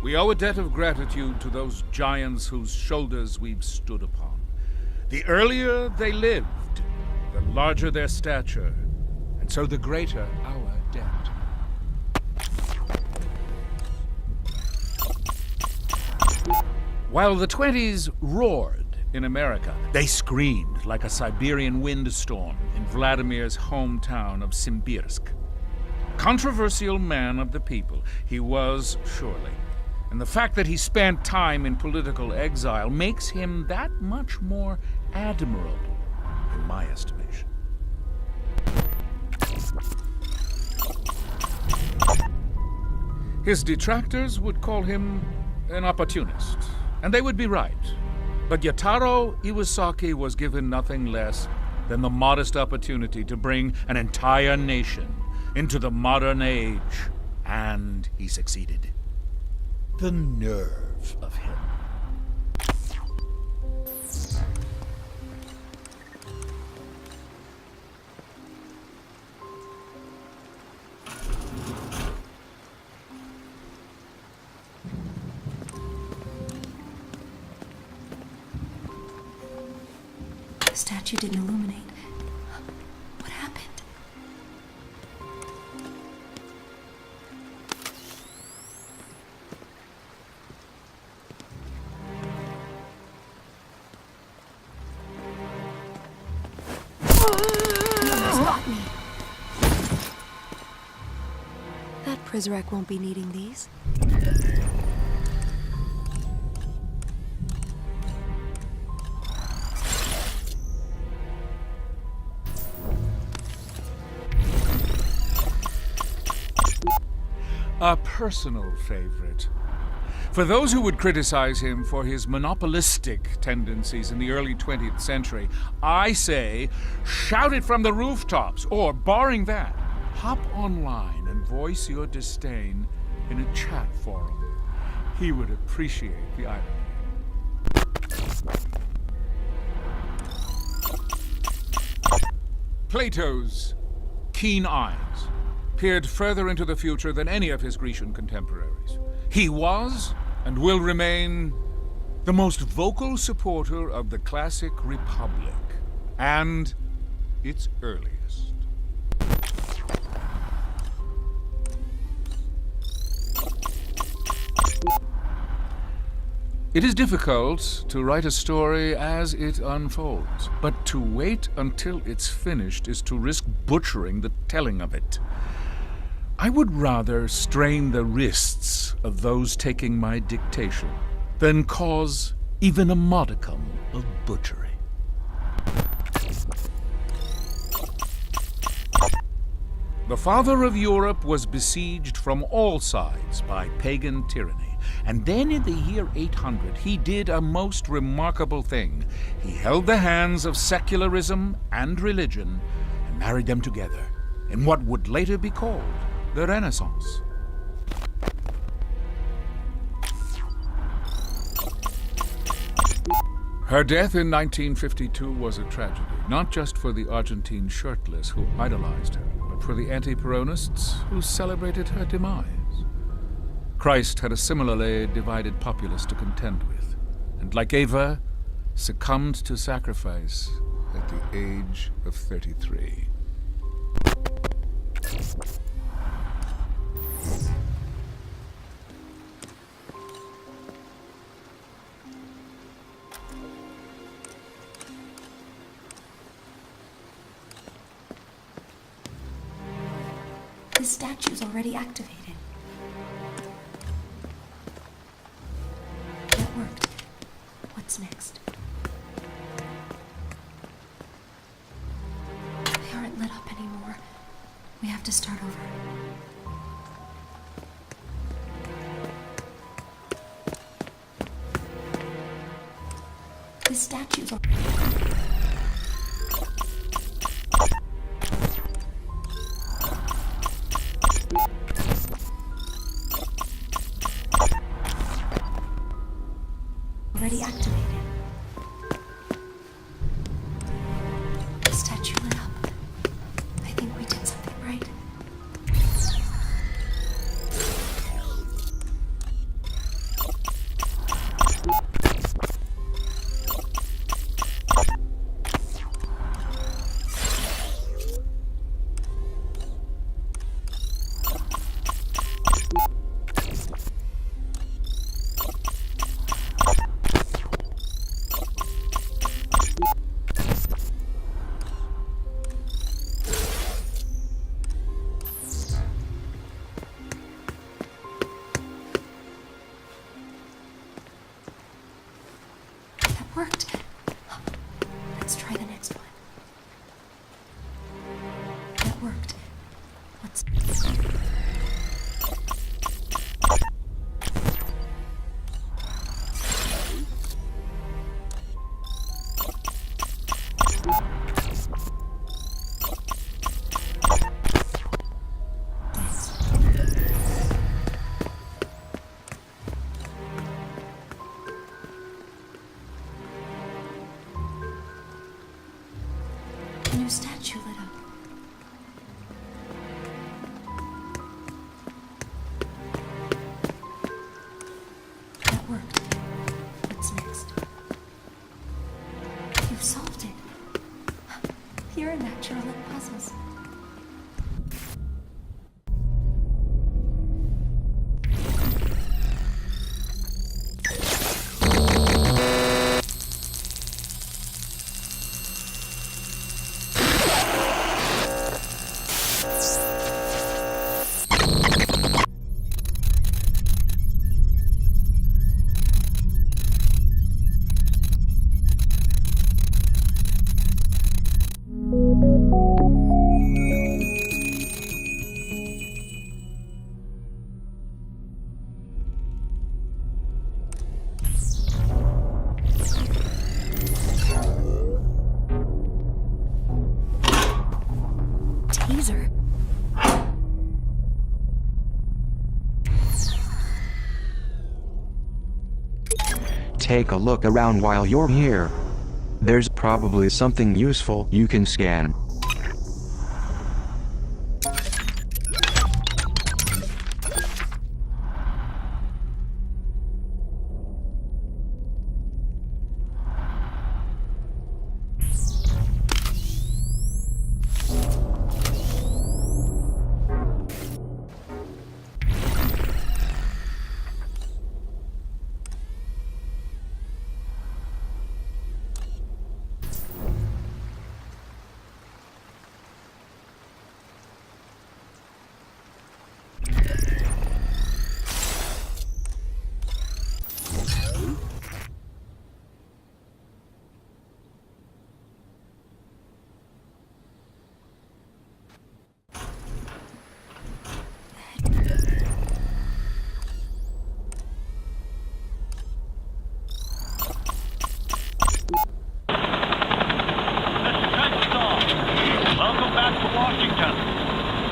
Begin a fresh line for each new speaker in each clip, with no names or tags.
We owe a debt of gratitude to those giants whose shoulders we've stood upon. The earlier they lived, the larger their stature, and so the greater our debt. While the 20s roared in America, they screamed like a Siberian windstorm in Vladimir's hometown of Simbirsk. Controversial man of the people, he was surely. And the fact that he spent time in political exile makes him that much more admirable, in my estimation. His detractors would call him an opportunist, and they would be right. But Yataro Iwasaki was given nothing less than the modest opportunity to bring an entire nation into the modern age, and he succeeded. The nerve of him.
The statue didn't illuminate. What happened? That Prizrek won't be needing these.
A personal favorite. For those who would criticize him for his monopolistic tendencies in the early 20th century, I say, shout it from the rooftops, or, barring that, hop online and voice your disdain in a chat forum. He would appreciate the irony. Plato's keen eyes peered further into the future than any of his Grecian contemporaries. He was, and will remain, the most vocal supporter of the classic Republic, and its earliest. It is difficult to write a story as it unfolds, but to wait until it's finished is to risk butchering the telling of it. I would rather strain the wrists of those taking my dictation than cause even a modicum of butchery. The father of Europe was besieged from all sides by pagan tyranny, and then in the year 800 he did a most remarkable thing. He held the hands of secularism and religion and married them together in what would later be called the Renaissance. Her death in 1952 was a tragedy, not just for the Argentine shirtless who idolized her, but for the anti-Peronists who celebrated her demise. Christ had a similarly divided populace to contend with, and like Eva, succumbed to sacrifice at the age of 33.
The statue's already activated. That worked. What's next? They aren't lit up anymore. We have to start over. The statue's already... already activated. The statue lit up. I think we did something right.
take a look around while you're here. There's probably something useful you can scan.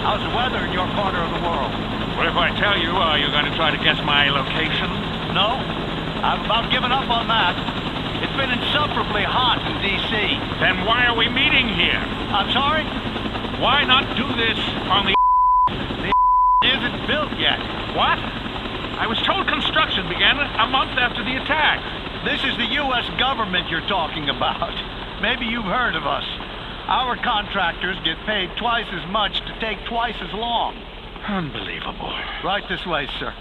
How's the weather in your corner of the world?
What if I tell you, are you going to try to guess my location?
No, I've about given up on that. It's been insufferably hot in D.C.
Then why are we meeting here?
I'm sorry?
Why not do this on the
isn't built yet.
What? I was told construction began a month after the attack.
This is the U.S. government you're talking about. Maybe you've heard of us. Our contractors get paid twice as much to take twice as long.
Unbelievable.
Right this way, sir.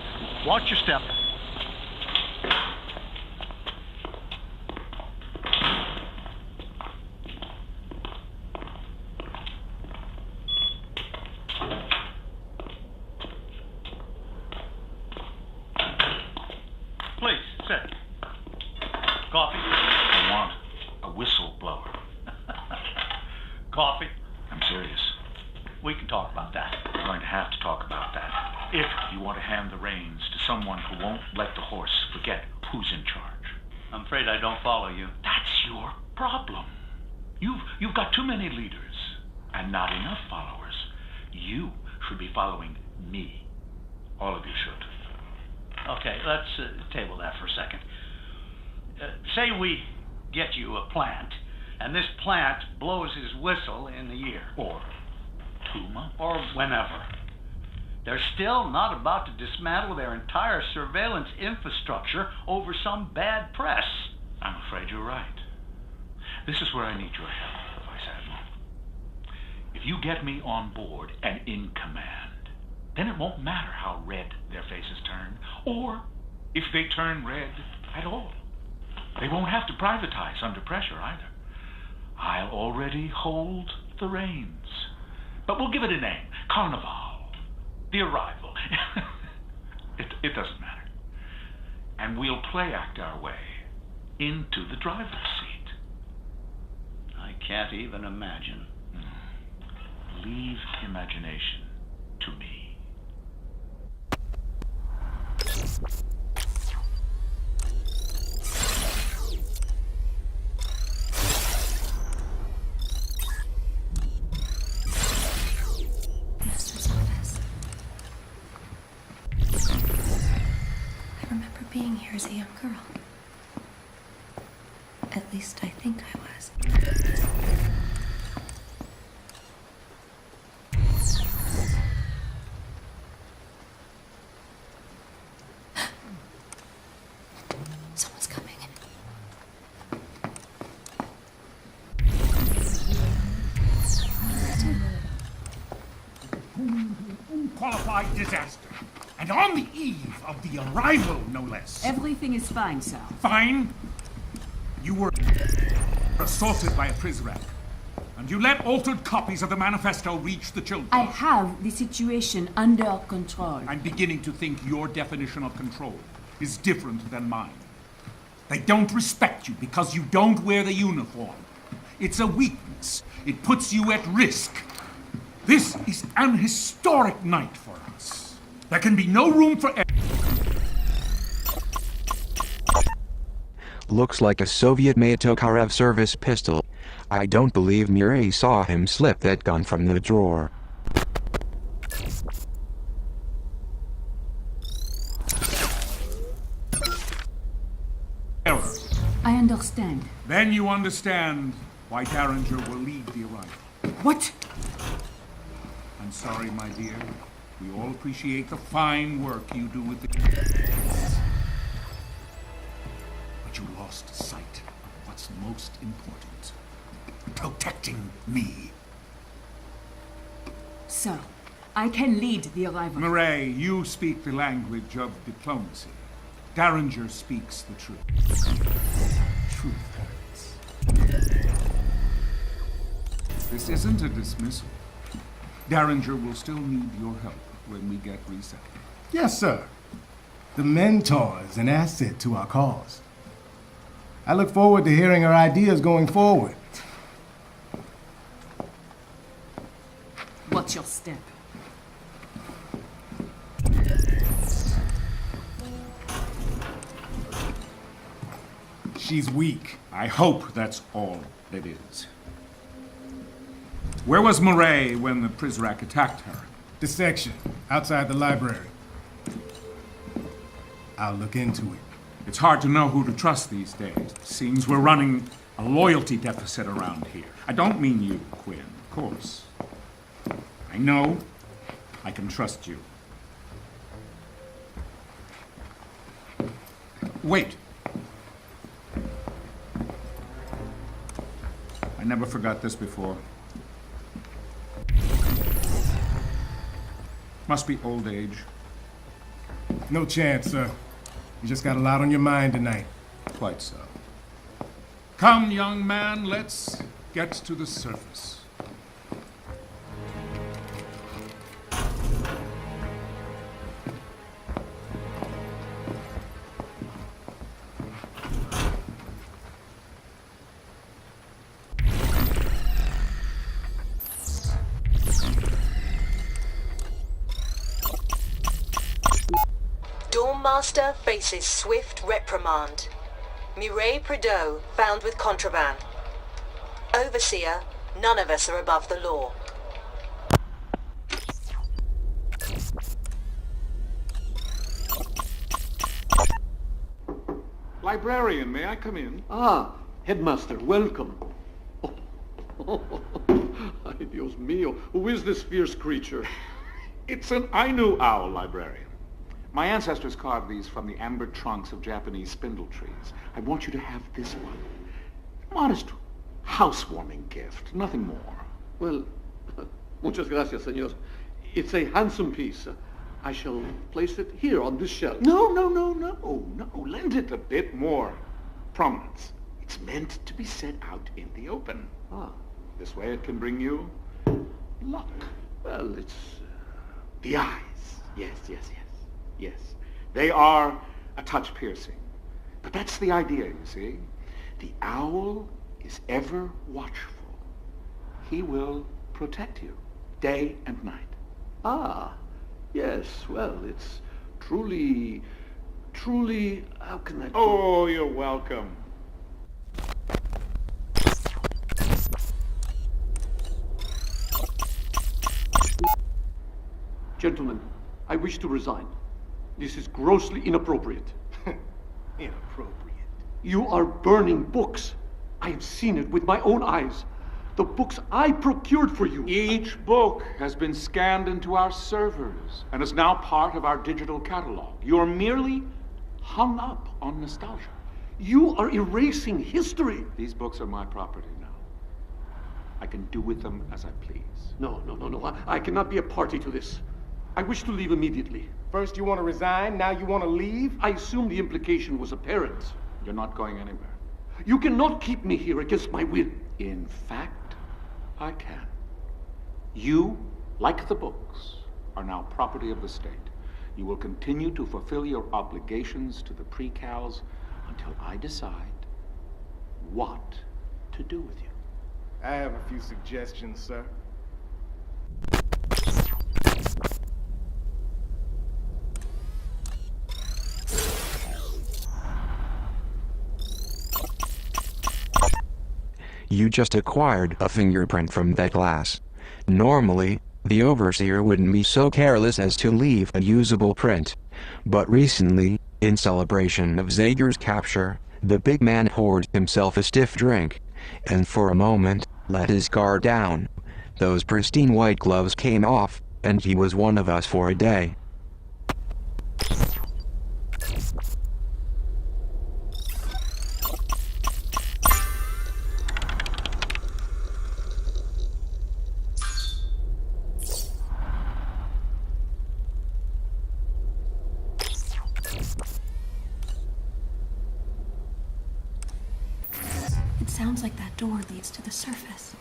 Watch your step. Please, sit. Coffee?
I want a whistleblower.
Coffee?
I'm serious.
We can talk about that.
We're going to have to talk about that. If you want to hand the reins to someone who won't let the horse forget who's in charge.
I'm afraid I don't follow you.
That's your problem. You've got too many leaders and not enough followers. You should be following me. All of you should.
Okay, let's table that for a second. Say we get you a plant, and this plant blows his whistle in a year.
Or 2 months.
Or whenever. They're still not about to dismantle their entire surveillance infrastructure over some bad press.
I'm afraid you're right. This is where I need your help, Vice Admiral. If you get me on board and in command, then it won't matter how red their faces turn, or if they turn red at all. They won't have to privatize under pressure either. I'll already hold the reins. But we'll give it a name. Carnival. The Arrival. It doesn't matter. And we'll play act our way into the driver's seat.
I can't even imagine.
Leave imagination to me.
I remember being here as a young girl. At least I think I was. Someone's coming.
Unqualified disaster. And on the eve of the arrival, no less.
Everything is fine, sir.
Fine. You were assaulted by a Prizrak. And you let altered copies of the manifesto reach the children.
I have the situation under control.
I'm beginning to think your definition of control is different than mine. They don't respect you because you don't wear the uniform. It's a weakness. It puts you at risk. This is an historic night for us. There can be no room for error.
Looks like a Soviet-made Tokarev service pistol. I don't believe Murray saw him slip that gun from the drawer.
Error.
I understand.
Then you understand why Deringer will lead the arrival.
What?
I'm sorry, my dear. We all appreciate the fine work you do with the... But you lost sight of what's most important. Protecting me.
Sir, I can lead the arrival.
Murray, you speak the language of diplomacy. Deringer speaks the truth. Truth hurts. This isn't a dismissal. Deringer will still need your help when we get resettled.
Yes, sir. The mentor is an asset to our cause. I look forward to hearing her ideas going forward.
Watch your step.
She's weak.
I hope that's all it is. Where was Murray when the Prizrak attacked her?
The section, outside the library. I'll look into it.
It's hard to know who to trust these days. It seems we're running a loyalty deficit around here. I don't mean you, Quinn, of course. I know I can trust you. Wait. I never forgot this before. Must be old age.
No chance, sir. You just got a lot on your mind tonight.
Quite so. Come, young man, let's get to the surface.
Master faces swift reprimand. Mireille Prideaux found with contraband. Overseer, none of us are above the law.
Librarian, may I come in?
Ah, Headmaster, welcome. Oh. Ay, Dios mío, who is this fierce creature?
It's an Ainu owl, librarian. My ancestors carved these from the amber trunks of Japanese spindle trees. I want you to have this one. Modest housewarming gift, nothing more.
Well, muchas gracias, señor. It's a handsome piece. I shall place it here on this shelf.
No. Lend it a bit more prominence. It's meant to be set out in the open.
Ah.
This way it can bring you luck.
Well, it's...
The eyes. Yes. They are a touch piercing. But that's the idea, you see. The owl is ever watchful. He will protect you day and night.
Ah, yes, well, it's truly, how can I...
Oh, you're welcome.
Gentlemen, I wish to resign. This is grossly inappropriate.
Inappropriate.
You are burning books. I have seen it with my own eyes. The books I procured for you.
Each book has been scanned into our servers and is now part of our digital catalog. You're merely hung up on nostalgia.
You are erasing history.
These books are my property now. I can do with them as I please.
No. I cannot be a party to this. I wish to leave immediately.
First you want to resign, now you want to leave?
I assume the implication was apparent.
You're not going anywhere.
You cannot keep me here against my will.
In fact, I can. You, like the books, are now property of the state. You will continue to fulfill your obligations to the pre-cals until I decide what to do with you.
I have a few suggestions, sir.
You just acquired a fingerprint from that glass. Normally, the overseer wouldn't be so careless as to leave a usable print. But recently, in celebration of Zager's capture, The big man poured himself a stiff drink, and for a moment, let his guard down. Those pristine white gloves came off, and he was one of us for a day.
It sounds like that door leads to the surface.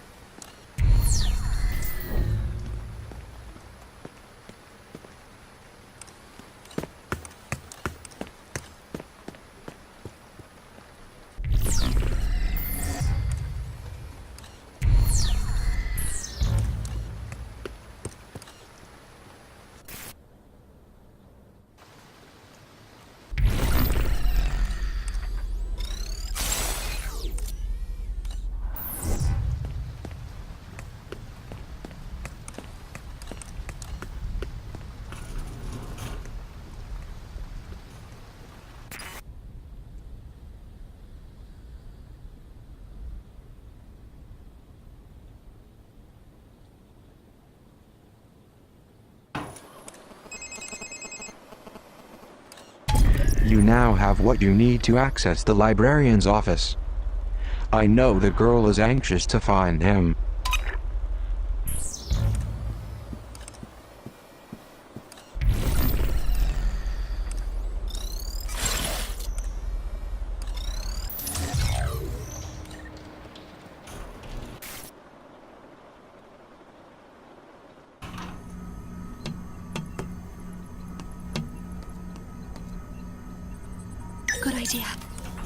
You now have what you need to access the librarian's office. I know the girl is anxious to find him.
Good idea.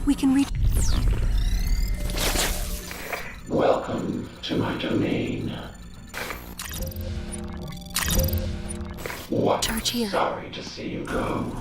We can reach...
Welcome to my domain. What?
Charge here.
Sorry to see you go.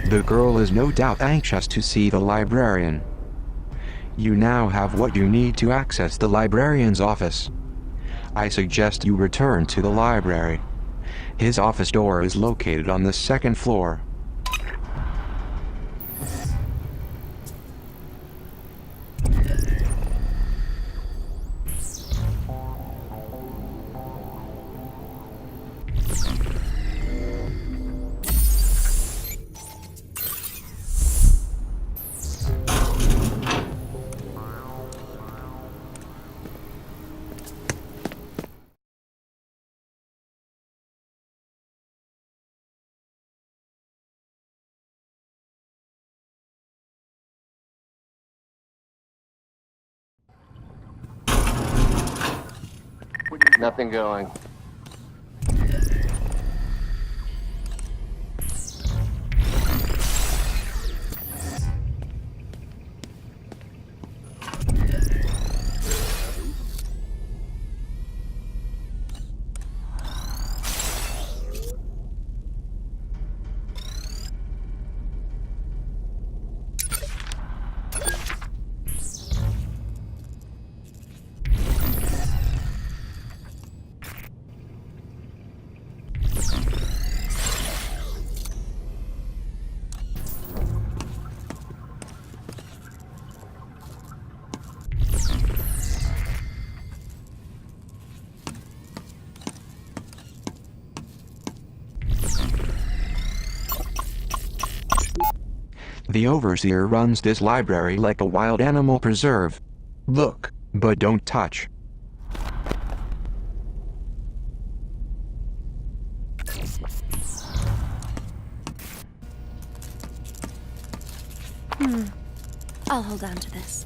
The girl is no doubt anxious to see the librarian. You now have what you need to access the librarian's office. I suggest you return to the library. His office door is located on the second floor.
Nothing going.
The overseer runs this library like a wild animal preserve. Look, but don't touch.
I'll hold on to this.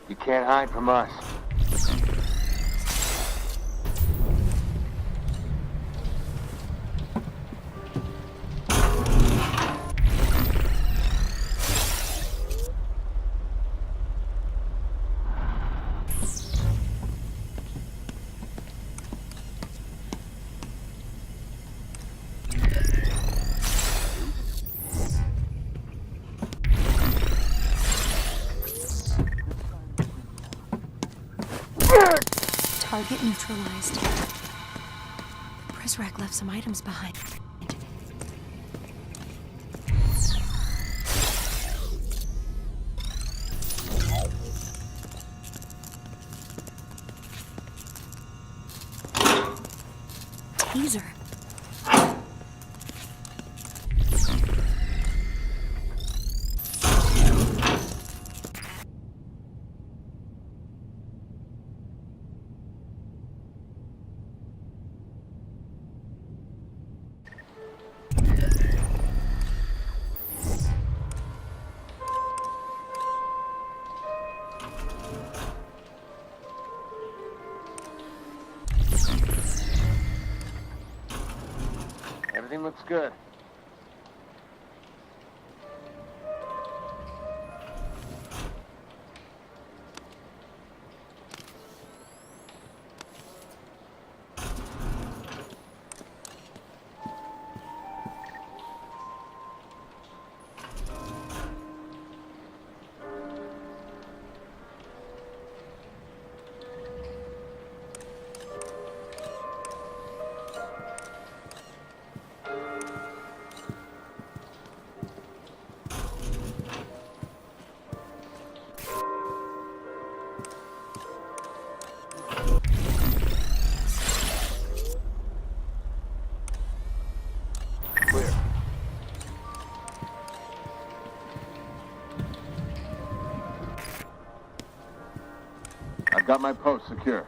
You can't hide from us.
Target neutralized. Prizrak left some items behind. Teaser.
Everything looks good. Got my post secure.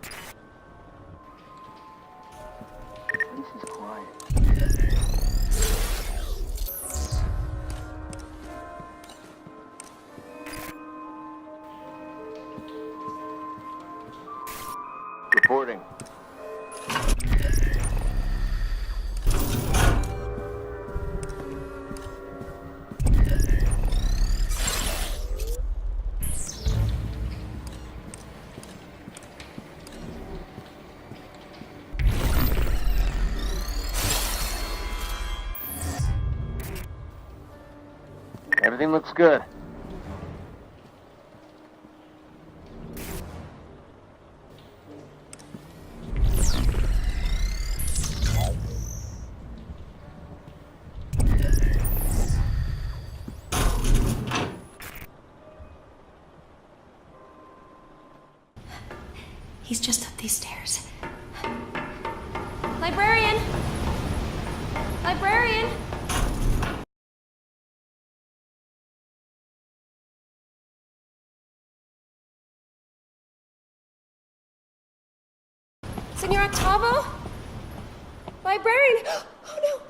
Everything looks good.
He's just up these stairs. Librarian! Librarian! Senor Octavo? Librarian! Oh no!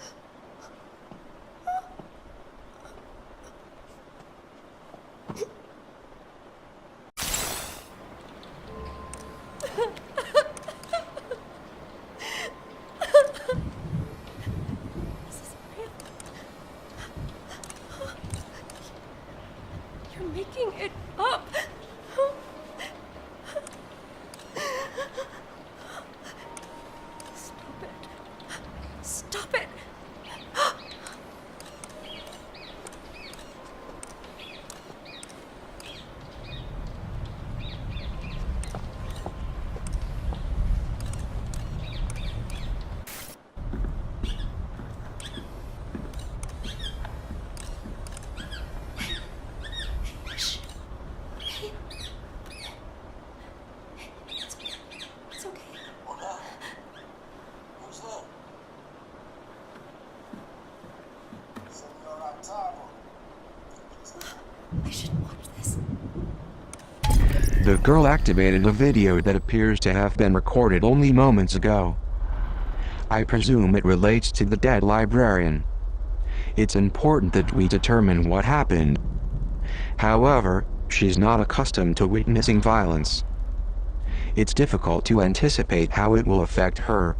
You're making it up. Stop it. Stop it. It's okay.
What happened? Who's that? Senor Octavo.
I shouldn't watch this.
The girl activated a video that appears to have been recorded only moments ago. I presume it relates to the dead librarian. It's important that we determine what happened. However, she's not accustomed to witnessing violence. It's difficult to anticipate how it will affect her.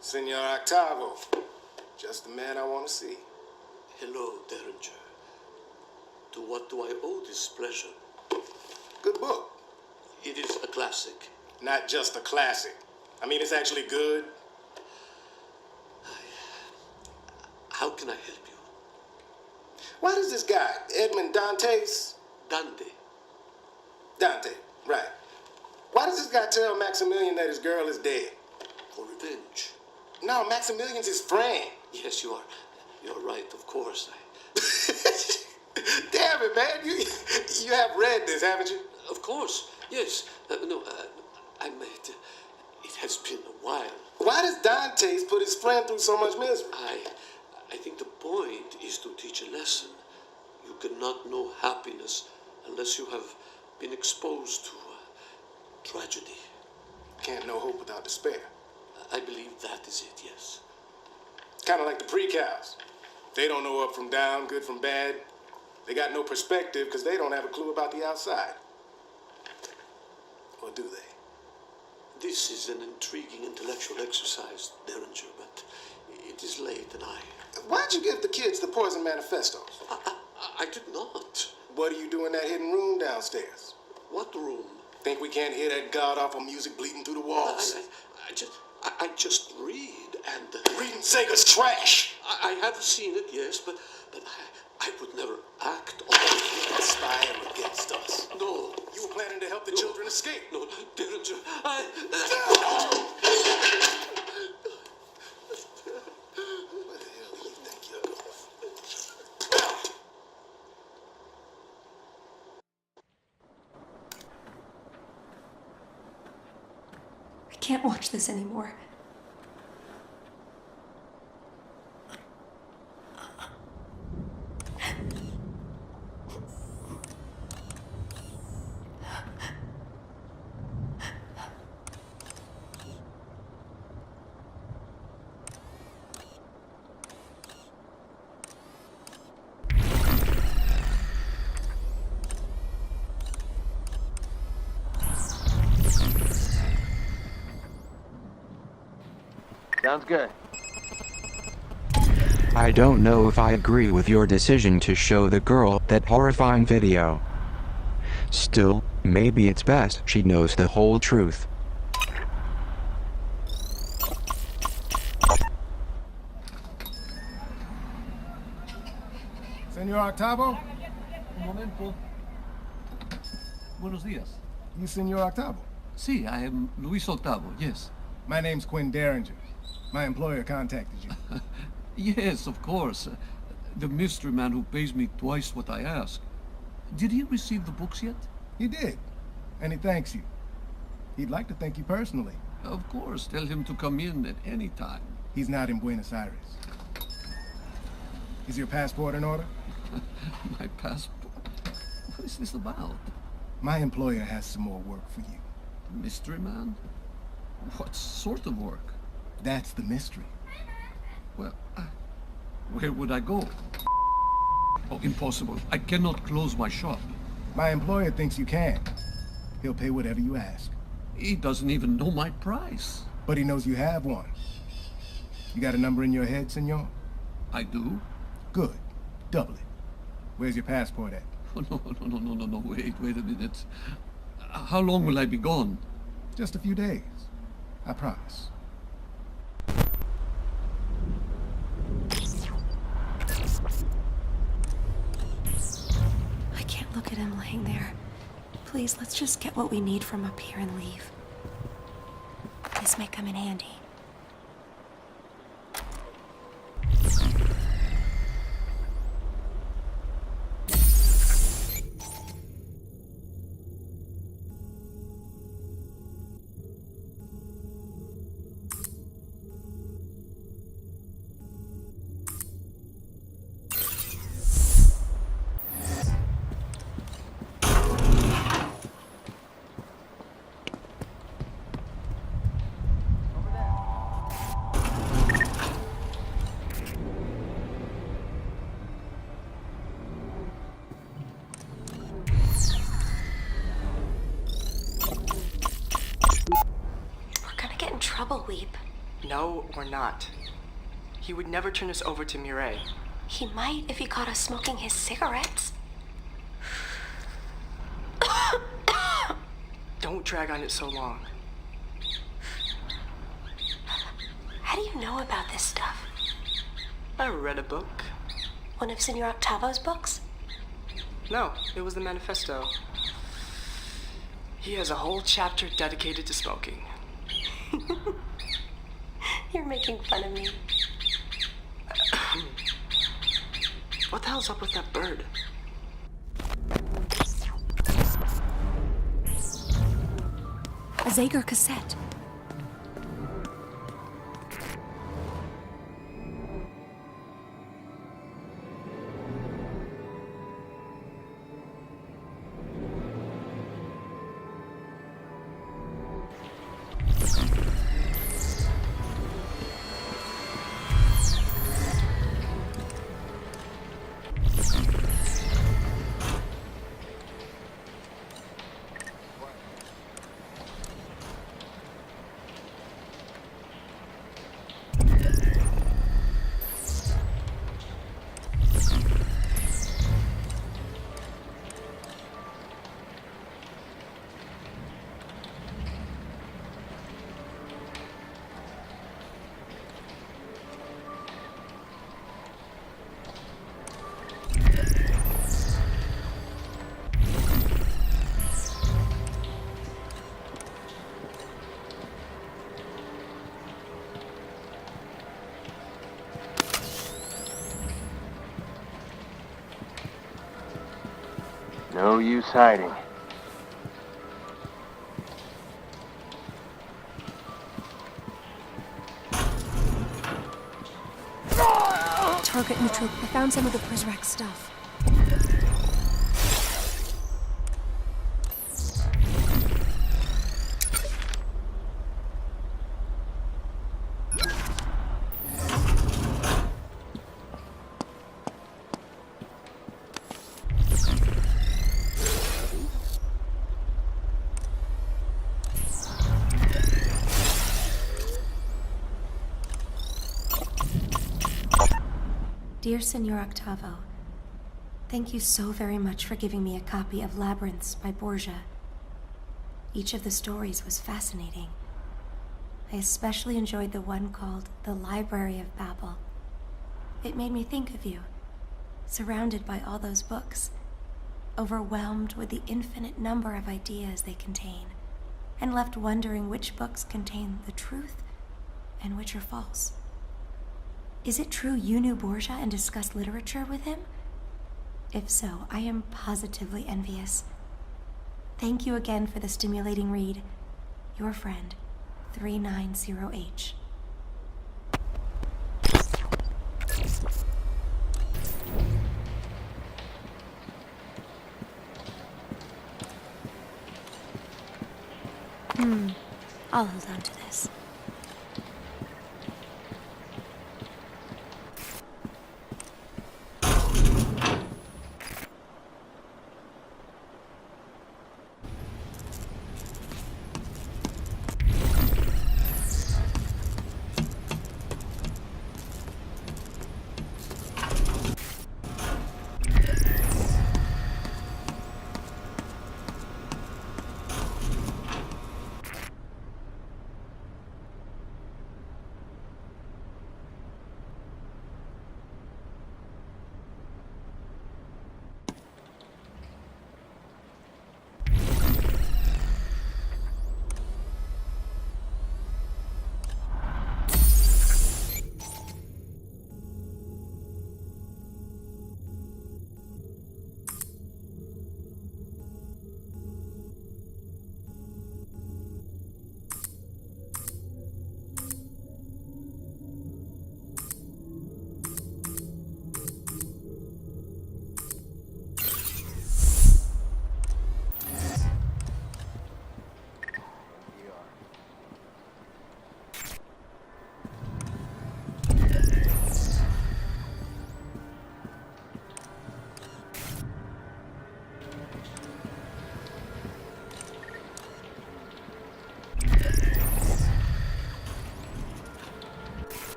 Senor Octavo. Just the man I want to see.
Hello, Deringer. To what do I owe this pleasure?
Good book.
It is a classic.
Not just a classic. I mean, it's actually good.
How can I help you?
Why does this guy, Edmond Dantes?
Dante.
Dante, right. Why does this guy tell Maximilian that his girl is dead?
For revenge.
No, Maximilian's his friend.
Yes, you are. You're right, of course.
Damn it, man. You have read this, haven't you?
Of course, yes. I meant it has been a while.
Why does Dantes put his friend through so much misery?
I think the point is to teach a lesson. You cannot know happiness unless you have been exposed to tragedy.
Can't know hope without despair.
I believe that is it, yes.
Kind of like the pre-cows. They don't know up from down, good from bad. They got no perspective because they don't have a clue about the outside. Or do they?
This is an intriguing intellectual exercise, Deringer, but it is late and
Why'd you give the kids the Poison Manifestos?
I did not.
What do you do in that hidden room downstairs?
What room?
Think we can't hear that god-awful music bleeding through the walls?
I just read and...
Reading Sega's trash!
I have seen it, yes, but I would never act on it.
Spying against us.
No.
You were planning to help the children escape.
No, Deringer,
Where the hell do you think you're going?
I can't watch this anymore.
Sounds good.
I don't know if I agree with your decision to show the girl that horrifying video. Still, maybe it's best she knows the whole truth.
Senor Octavo?
Un momento. Buenos días.
You Senor Octavo?
Sí, I am Luis Octavo, yes.
My name's Quinn Deringer. My employer contacted you.
Yes, of course. The mystery man who pays me twice what I ask. Did he receive the books yet?
He did. And he thanks you. He'd like to thank you personally.
Of course. Tell him to come in at any time.
He's not in Buenos Aires. Is your passport in order?
My passport? What is this about?
My employer has some more work for you.
Mystery man? What sort of work?
That's the mystery.
Well, where would I go? Oh, impossible. I cannot close my shop.
My employer thinks you can. He'll pay whatever you ask.
He doesn't even know my price.
But he knows you have one. You got a number in your head, senor?
I do?
Good. Double it. Where's your passport at?
Oh, no. Wait a minute. How long will I be gone?
Just a few days. I promise.
I can't look at him laying there. Please, let's just get what we need from up here and leave. This may come in handy. Trouble, Weep.
No, we're not. He would never turn us over to Mireille.
He might if he caught us smoking his cigarettes.
Don't drag on it so long.
How do you know about this stuff?
I read a book.
One of Senor Octavo's books?
No, it was the manifesto. He has a whole chapter dedicated to smoking.
You're making fun of me.
What the hell's up with that bird?
A Zager cassette.
No use hiding.
Target neutral. I found some of the Prizrak stuff. Dear Senor Octavo, thank you so very much for giving me a copy of Labyrinths by Borgia. Each of the stories was fascinating. I especially enjoyed the one called The Library of Babel. It made me think of you, surrounded by all those books, overwhelmed with the infinite number of ideas they contain, and left wondering which books contain the truth and which are false. Is it true you knew Borgia and discussed literature with him? If so, I am positively envious. Thank you again for the stimulating read. Your friend, 390H. I'll hold on to this.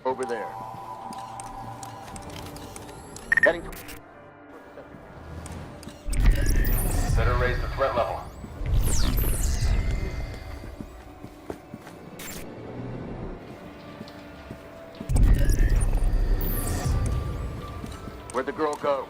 Over there. Heading to... Better raise the threat level. Where'd the girl go?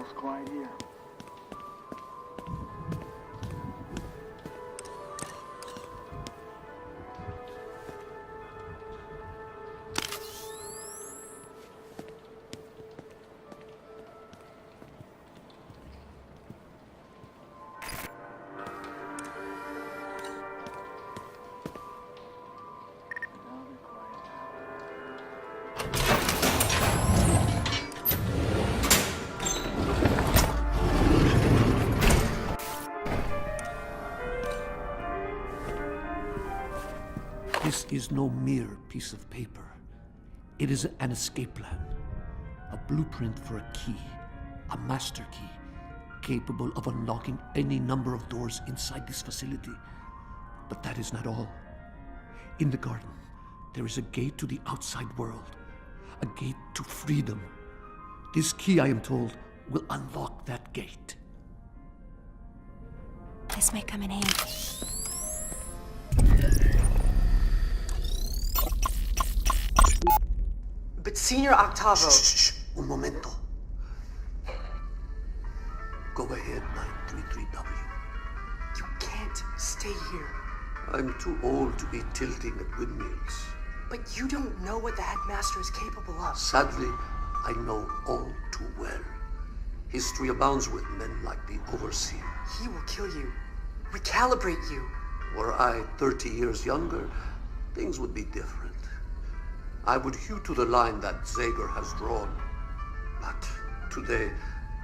All's quiet here.
This is no mere piece of paper. It is an escape plan, a blueprint for a key, a master key, capable of unlocking any number of doors inside this facility. But that is not all. In the garden, there is a gate to the outside world, a gate to freedom. This key, I am told, will unlock that gate.
This may come in handy.
But Senior Octavo...
Shh. Un momento. Go ahead, 933W.
You can't stay here.
I'm too old to be tilting at windmills.
But you don't know what the headmaster is capable of.
Sadly, I know all too well. History abounds with men like the Overseer.
He will kill you. Recalibrate you.
Were I 30 years younger, things would be different. I would hew to the line that Zager has drawn. But today,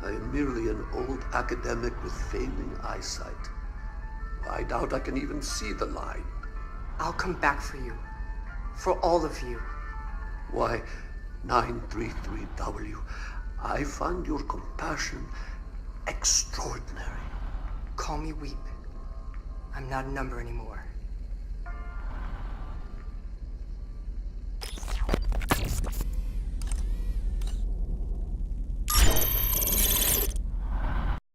I am merely an old academic with failing eyesight. I doubt I can even see the line.
I'll come back for you. For all of you.
Why, 933W, I find your compassion extraordinary.
Call me Weep. I'm not a number anymore.